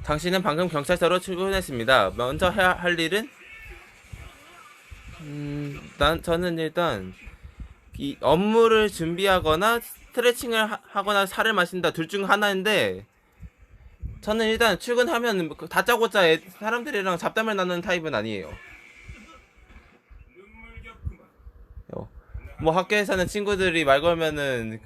당신은 방금 경찰서로 출근했습니다. 먼저 해야 할 일은 저는 일단 이 업무를 준비하거나 스트레칭을 하거나 차를 마신다 둘 중 하나인데 저는 일단 출근하면 다짜고짜 사람들이랑 잡담을 나누는 타입은 아니에요. 뭐 학교에서는 친구들이 말 걸면은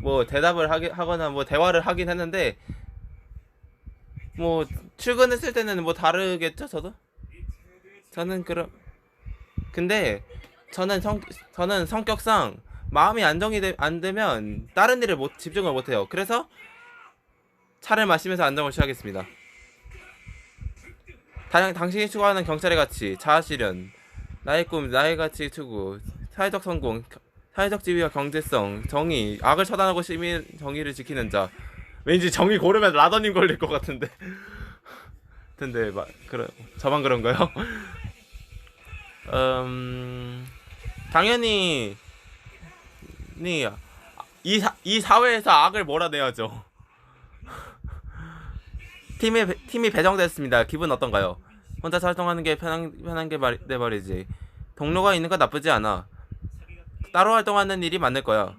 뭐 대답을 하거나 뭐 대화를 하긴 했는데 뭐 출근했을 때는 뭐 다르겠죠 저도. 저는 그런 근데 저는 저는 성격상 마음이 안 되면 다른 일을 못 집중을 못 해요. 그래서 차를 마시면서 안정을 취하겠습니다. 당신이 추구하는 경찰의 가치, 자아 실현, 나의 꿈, 나의 가치 추구, 사회적 성공, 사회적 지위와 경제성, 정의, 악을 처단하고 시민 정의를 지키는 자. 왠지 정의 고르면 라더님 걸릴 것 같은데. 근데 저만 그런가요? 당연히 이 사회에서 악을 몰아내야죠. 팀이 배정됐습니다. 기분 어떤가요? 혼자 활동하는 게 편한 게 내 말이지. 동료가 있는 건 나쁘지 않아. 따로 활동하는 일이 많을 거야.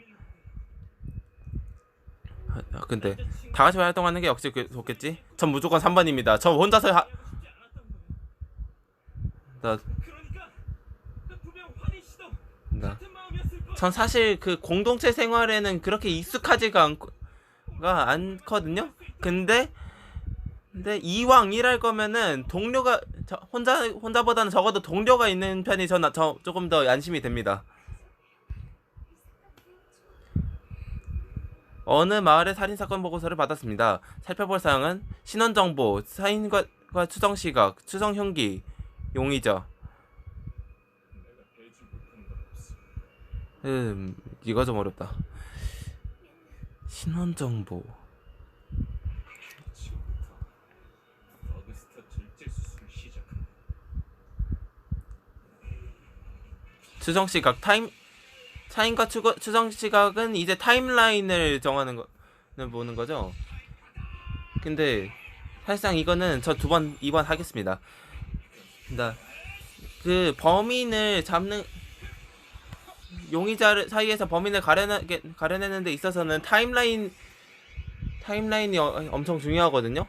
근데 다 같이 활동하는 게 역시 좋겠지? 전 무조건 3번입니다. 저 혼자서 나, 나. 전 사실 그 공동체 생활에는 그렇게 익숙하지가 않거든요. 근데 이왕 일할 거면은 동료가 혼자보다는 적어도 동료가 있는 편이 조금 더 안심이 됩니다. 어느 마을의 살인사건 보고서를 받았습니다. 살펴볼 사항은 신원정보, 사인과 추정시각, 추정흉기, 용의자. 이거 좀 어렵다. 신원정보. 추정시각, 사인과 추정시각은 이제 타임라인을 정하는 거는 보는 거죠. 근데 사실상 이거는 저 2번 하겠습니다. 그 범인을 잡는 용의자 사이에서 범인을 가려내는 데 있어서는 타임라인이 엄청 중요하거든요.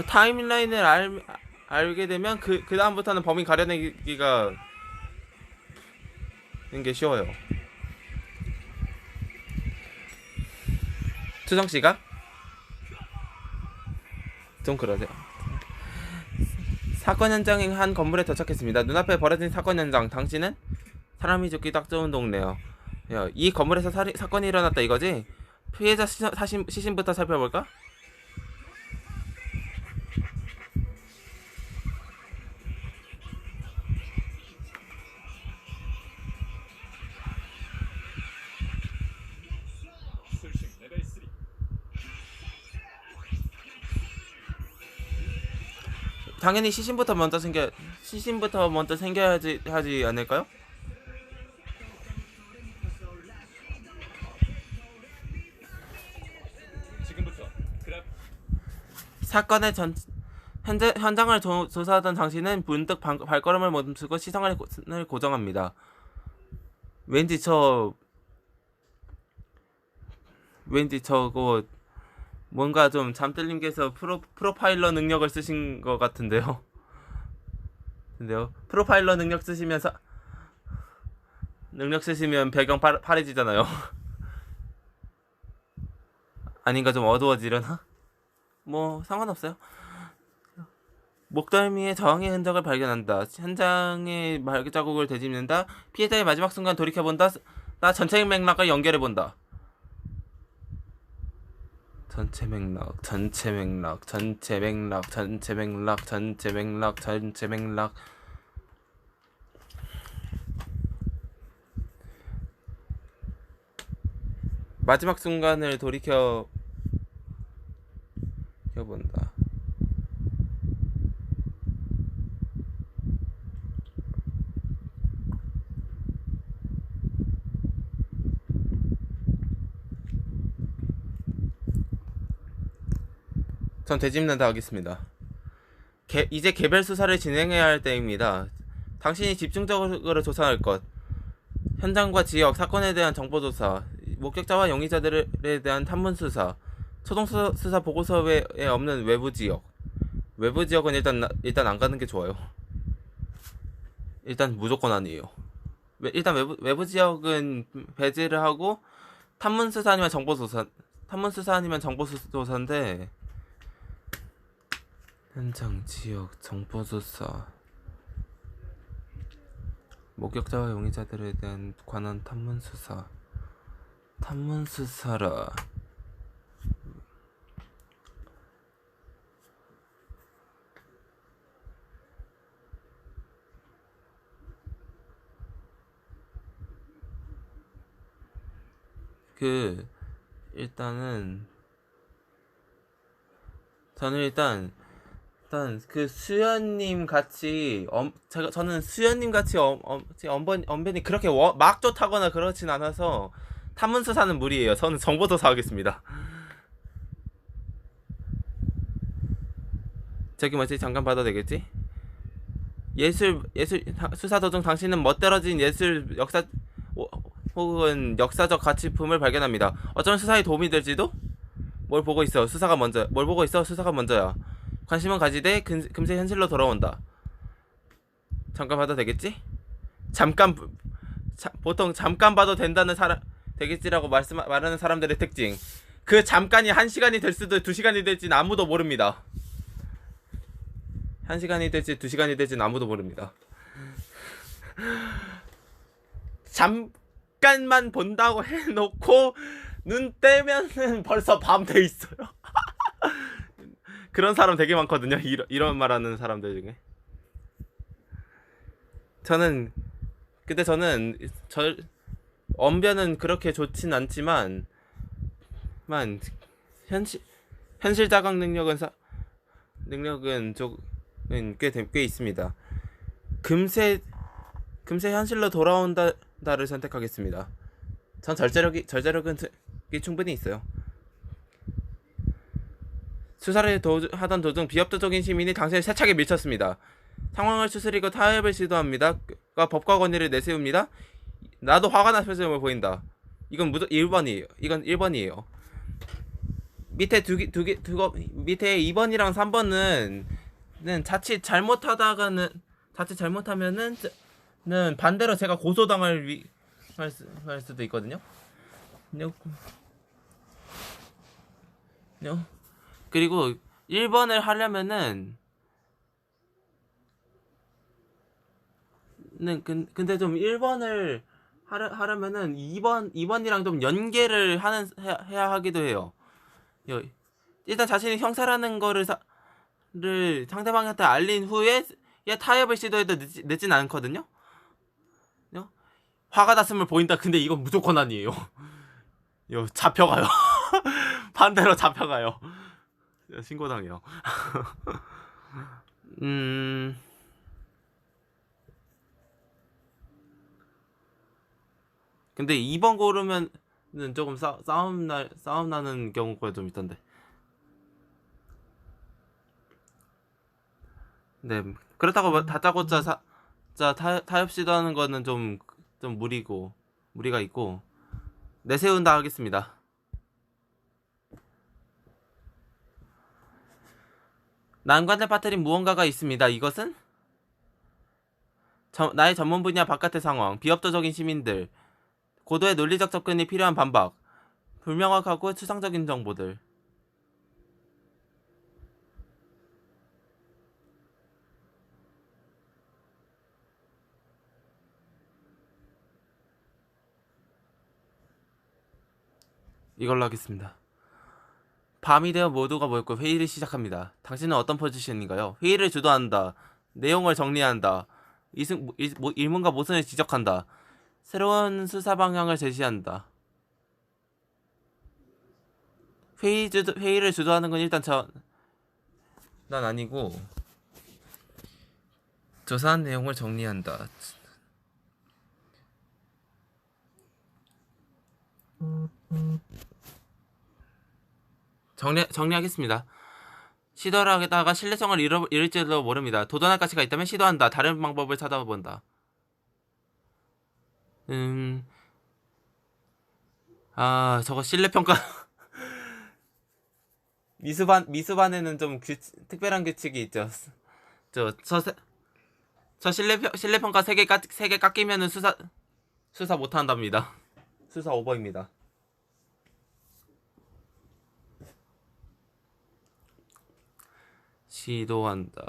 타임라인을 알게 되면 그 다음부터는 범인 가려내기가 게 쉬워요. 추정 씨가 좀 그러세요. 사건 현장에 한 건물에 도착했습니다. 눈앞에 벌어진 사건 현장. 당신은 사람이 죽기 딱 좋은 동네요. 이 건물에서 사건이 일어났다 이거지? 피해자 시신부터 살펴볼까? 당연히 시신부터 먼저 생겨야 하지 않을까요? 사건의 현장을 조사하던 당신은 문득 발걸음을 멈추고 시선을 고정합니다. 왠지 저거 뭔가 좀 잠들님께서 프로파일러 능력을 쓰신 것 같은데요. 프로파일러 능력 쓰시면 배경 파래지잖아요. 아닌가 좀 어두워지려나? 뭐 상관없어요. 목덜미에 저항의 흔적을 발견한다. 현장의 발자국을 되짚는다. 피해자의 마지막 순간 돌이켜본다. 나 전체 맥락을 연결해본다. 전체 맥락. 마지막 순간을 돌이켜 본다. 전 되짚는다 하겠습니다. 이제 개별 수사를 진행해야 할 때입니다. 당신이 집중적으로 조사할 것, 현장과 지역, 사건에 대한 정보조사, 목격자와 용의자들에 대한 탐문수사, 초동수사 보고서에 없는 외부 지역. 외부 지역은 일단 안 가는 게 좋아요. 일단 무조건 아니에요. 일단 외부 지역은 배제를 하고 탐문수사 아니면 정보조사인데 현장, 지역, 정보조사, 목격자와 용의자들에 대한 관한 탐문수사라. 일단은 저는 일단 그 수연님 같이 저는 수연님 같이 언변이 그렇게 막 좋다거나 그렇진 않아서 탐문수사는 무리예요. 저는 정보조사 하겠습니다. 저기 뭐지? 잠깐 봐도 되겠지? 예술 수사 도중 당신은 멋들어진 예술 역사 혹은 역사적 가치품을 발견합니다. 어쩌면 수사에 도움이 될지도? 뭘 보고 있어? 수사가 먼저야. 관심은 가지되 금세 현실로 돌아온다. 잠깐 봐도 되겠지? 보통 잠깐 봐도 된다는 되겠지라고 말하는 사람들의 특징. 그 잠깐이 1시간이 될 수도 2시간이 될지는 아무도 모릅니다. 1시간이 될지 2시간이 될지는 아무도 모릅니다. 잠깐만 본다고 해놓고 눈 떼면은 벌써 밤 돼 있어요. 그런 사람 되게 많거든요. 이런 말하는 사람들 중에. 근데 저는 언변은 그렇게 좋진 않지만 현실 자각 능력은 꽤 있습니다. 금세 현실로 돌아온다를 선택하겠습니다. 전 절제력은 충분히 있어요. 수사를 하던 도중 비협조적인 시민이 당신을 세차게 밀쳤습니다. 상황을 추스리고 타협을 시도합니다. 법과 권위를 내세웁니다. 나도 화가 난 표정을 보인다. 이건 무조건 1번이에요. 이건 1번이에요. 밑에 밑에 2번이랑 3번은 자칫 잘못하면은 반대로 제가 고소당할 할 수도 있거든요. 그리고 1번을 하려면은 근데 좀 1번을 하려면은 2번이랑 좀 연계를 해야 하기도 해요. 일단 자신이 형사라는 거를 상대방한테 알린 후에 타협을 시도해도 늦진 않거든요. 화가 났음을 보인다. 근데 이건 무조건 아니에요. 잡혀가요. 반대로 잡혀가요. 신고당해요. 근데 2번 고르면은 조금 싸움 나는 경우가 좀 있던데. 네, 그렇다고 다짜고짜 타협 시도하는 거는 좀 무리가 있고 내세운다 하겠습니다. 난관을 빠뜨린 무언가가 있습니다. 이것은 나의 전문 분야 바깥의 상황, 비협조적인 시민들, 고도의 논리적 접근이 필요한 반박, 불명확하고 추상적인 정보들. 이걸로 하겠습니다. 밤이 되어 모두가 모였고 회의를 시작합니다. 당신은 어떤 포지션인가요? 회의를 주도한다. 내용을 정리한다. 일문과 모순을 지적한다. 새로운 수사 방향을 제시한다. 회의를 주도하는 건 일단 난 아니고 조사한 내용을 정리한다. 정리하겠습니다. 시도를 하다가 신뢰성을 잃을지도 모릅니다. 도전할 가치가 있다면 시도한다. 다른 방법을 찾아본다. 저거 신뢰평가. 미수반에는 좀 특별한 규칙이 있죠. 저, 저, 저 신뢰평가 3개 깎이면은 수사 못한답니다. 수사 오버입니다. 시도한다.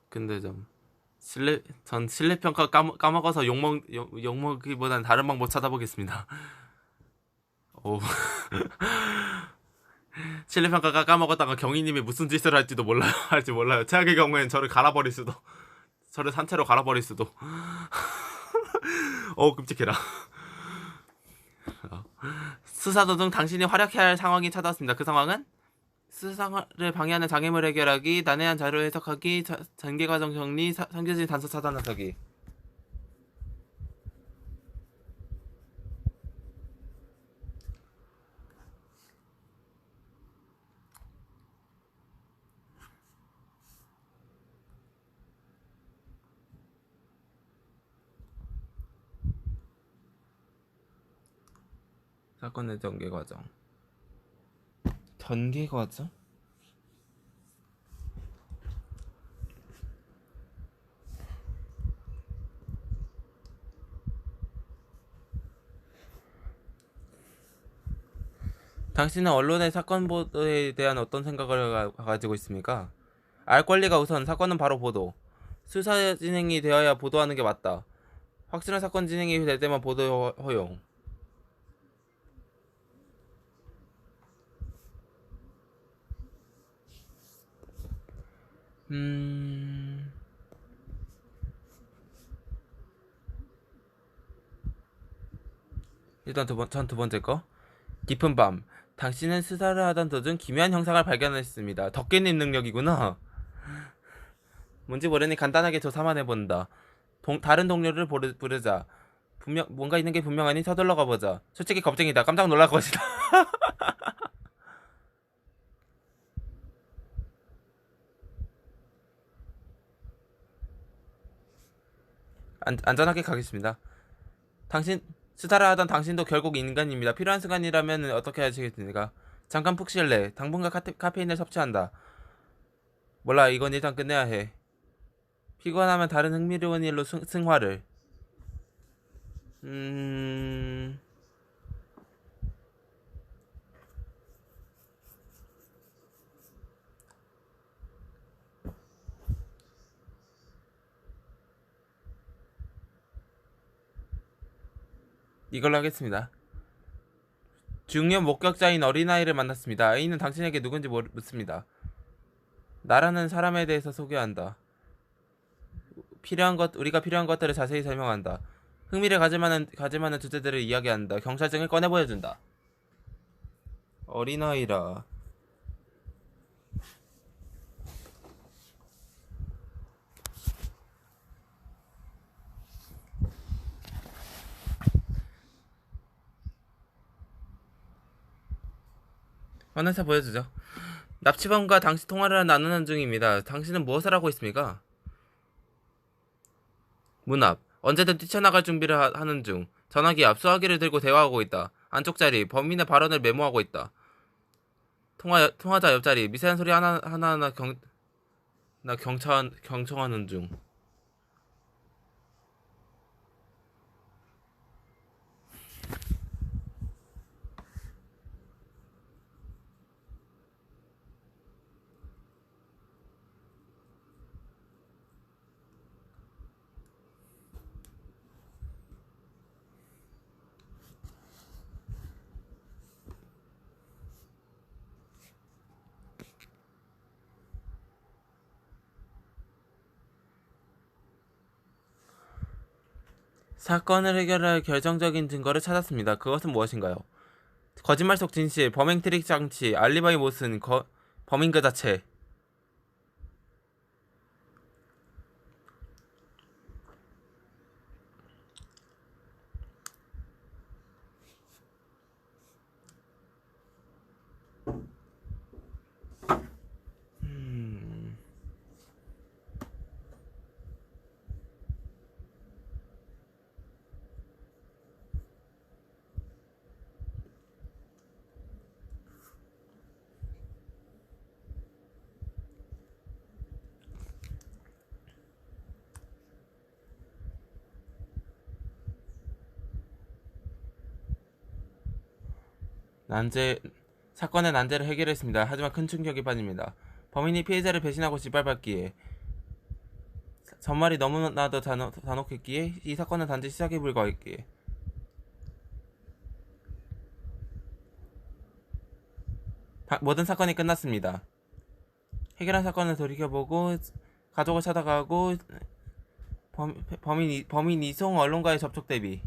근데 전 신뢰평가 까먹어서 욕먹기보단 다른 방법 찾아보겠습니다. 오. 신뢰평가가 까먹었다가 경위님이 무슨 짓을 할지 몰라요. 최악의 경우엔 저를 갈아버릴 수도. 저를 산채로 갈아버릴 수도. 끔찍해라. 수사도 중 당신이 활약해야 할 상황이 찾아왔습니다. 그 상황은? 수사를 방해하는 장애물 해결하기, 난해한 자료 해석하기, 전개과정 정리, 숨겨진 단서 차단 나서기. 사건의 전개과정. 전개과정? 당신은 언론의 사건 보도에 대한 어떤 생각을 가지고 있습니까? 알 권리가 우선. 사건은 바로 보도. 수사 진행이 되어야 보도하는 게 맞다. 확실한 사건 진행이 될 때만 보도 허용. 일단 두 번째 거. 깊은 밤. 당신은 수사를 하던 도중 기묘한 형상을 발견했습니다. 덕계님 능력이구나. 뭔지 모르니 간단하게 조사만 해본다. 다른 동료를 부르자. 뭔가 있는 게 분명하니 서둘러 가보자. 솔직히 겁쟁이다. 깜짝 놀랄 것이다. 안전하게 가겠습니다. 수사를 하던 당신도 결국 인간입니다. 필요한 순간이라면 어떻게 하시겠습니까? 잠깐 푹 쉴래. 당분간 카페인을 섭취한다. 몰라, 이건 일단 끝내야 해. 피곤하면 다른 흥미로운 일로 승화를. 이걸로 하겠습니다. 중요 목격자인 어린아이를 만났습니다. 아이는 당신에게 누군지 묻습니다. 나라는 사람에 대해서 소개한다. 우리가 필요한 것들을 자세히 설명한다. 흥미를 가질 만한 주제들을 이야기한다. 경찰증을 꺼내 보여준다. 어린아이라. 만나서 보여주죠. 납치범과 당시 통화를 나누는 중입니다. 당신은 무엇을 하고 있습니까? 문 앞. 언제든 뛰쳐나갈 준비를 하는 중. 전화기 앞. 수화기를 들고 대화하고 있다. 안쪽 자리. 범인의 발언을 메모하고 있다. 통화자 옆자리. 미세한 소리 하나하나 경청하는 중. 사건을 해결할 결정적인 증거를 찾았습니다. 그것은 무엇인가요? 거짓말 속 진실, 범행 트릭 장치, 알리바이 모순, 범인 그 자체. 난제 사건의 난제를 해결했습니다. 하지만 큰 충격이 빠집니다. 범인이 피해자를 배신하고 짓밟았기에 전말이 너무나도 잔혹했기에 이 사건은 단지 시작에 불과했기에 모든 사건이 끝났습니다. 해결한 사건을 돌이켜보고 가족을 찾아가고 범인 이송 언론과의 접촉 대비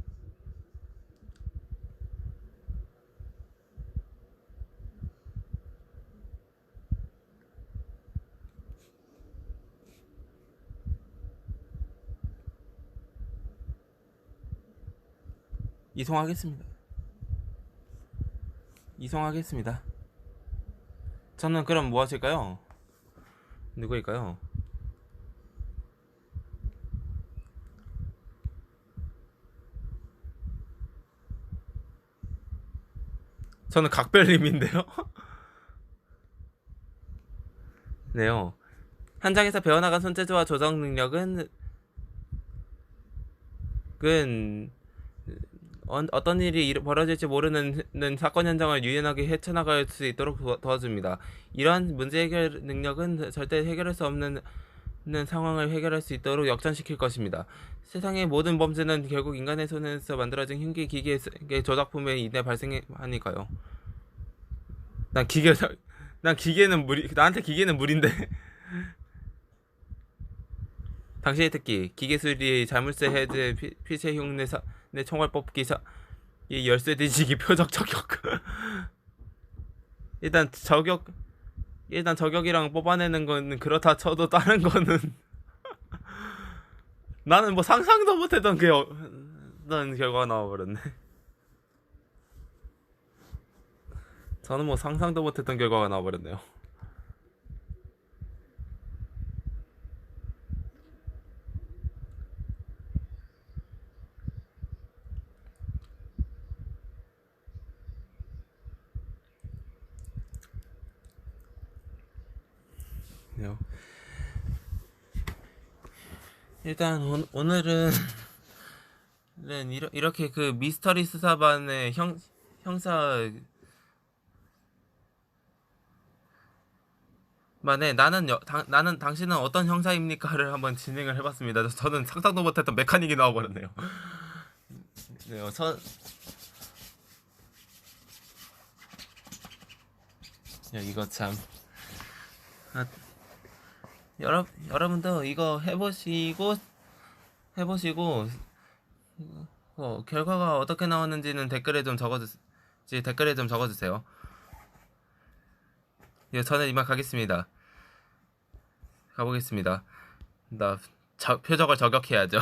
이송하겠습니다. 이송하겠습니다. 저는 그럼 뭐 하실까요? 누구일까요? 저는 각별님인데요. 네요. 현장에서 배워나간 손재주와 조정 능력은 어떤 일이 벌어질지 모르는 사건 현장을 유연하게 헤쳐나갈 수 있도록 도와줍니다. 이러한 문제 해결 능력은 절대 해결할 수 없는 상황을 해결할 수 있도록 역전시킬 것입니다. 세상의 모든 범죄는 결국 인간의 손에서 만들어진 흉기 기계의 조작품에 인해 발생하니까요. 난 기계는 나한테 기계는 무리인데. 당신의 특기 기계 수리 자물쇠 해제 피체 흉내 내 총알 뽑기 이 열쇠 뒤지기 표적 저격. 일단 저격이랑 뽑아내는 건 그렇다 쳐도 다른 거는 나는 뭐 상상도 못했던 그런 결과가 나와버렸네. 저는 뭐 상상도 못했던 결과가 나와버렸네요. 일단 오늘은 이렇게 그 미스터리 수사반의 형사 만에 나는 당신은 어떤 형사입니까를 한번 진행을 해봤습니다. 저는 상상도 못했던 메카닉이 나와버렸네요. 네, 야, 이거 참. 아, 여러분도 이거 해보시고 결과가 어떻게 나왔는지는 댓글에 좀 적어주세요. 예, 저는 이만 가보겠습니다. 나 표적을 저격해야죠.